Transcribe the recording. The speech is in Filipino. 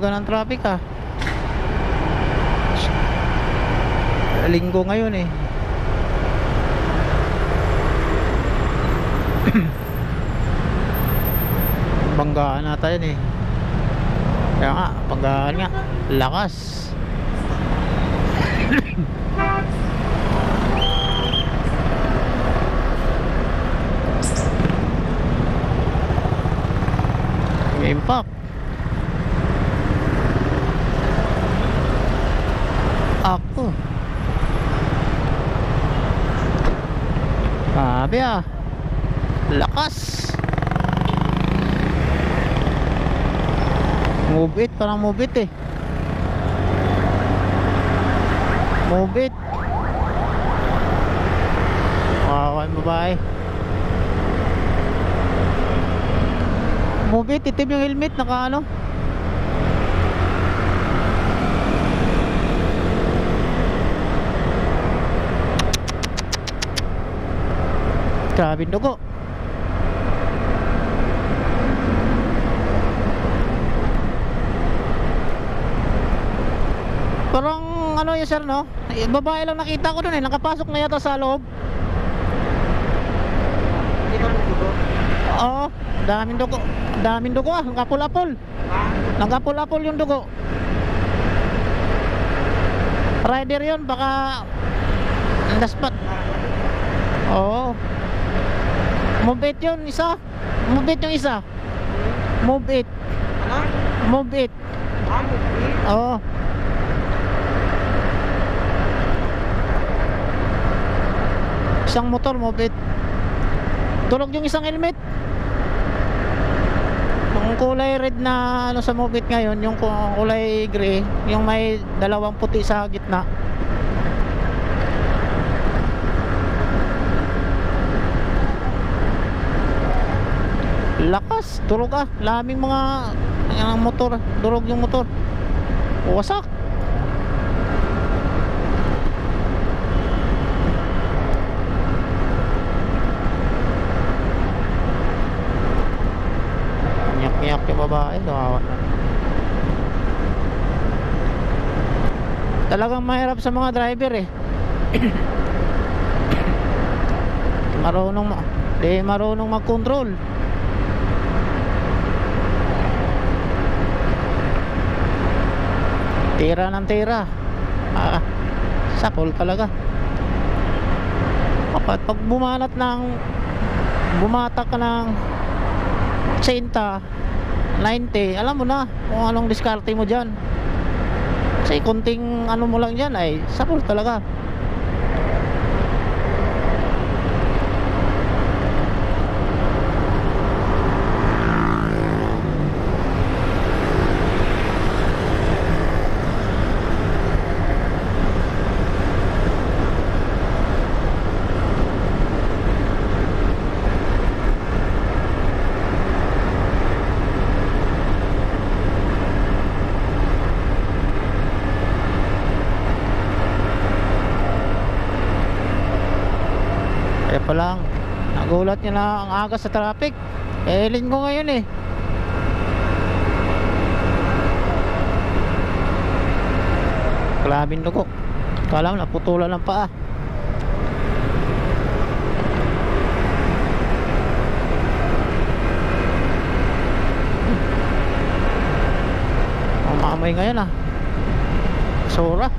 umaga ng traffic ah. Linggo ngayon eh. Banggaan na tayo eh. Kaya nga, banggaan nga. Lakas. Impact. Ako. Grabe ah. Lakas. Move it, parang move it eh. Move it. Wow, ang babae. Move it, itim yung helmet, naka ano. Grabe dugo. Parang ano yun sir no? Babae lang nakita ko dun eh, nakapasok na yata sa loob. Hindi ka nagdugo? Oo, daming dugo. Daming dugo ah, nagkapul-apul. Nagkapul-apul yung dugo. Rider yun, baka on the spot. Oo. Move it yun, isa. Move it yung isa. Move it. Ano? Move it. Move it? Oo. Isang motor, move it. Tulog yung isang helmet. Yung kulay red na ano sa move it ngayon, yung kulay gray, yung may dalawang puti sa gitna. Lakas, durog ah. Laming mga yung motor, durog yung motor. Wasak. Nyak-nyak yung babae, kawawa. Talagang mahirap sa mga driver eh. Marunong mag-control. Tira ng tira. Sapol talaga. Kapag bumatak ka ng 80, 90, alam mo na kung anong diskarte mo dyan. Kasi konting ano mo lang dyan ay sapol talaga. Kaya pa lang nagulat niya na ang aga sa traffic. Linggo ngayon eh. Klabing dugo. Kala mo naputulan ng paa. Ang maamoy ngayon ah. Sura.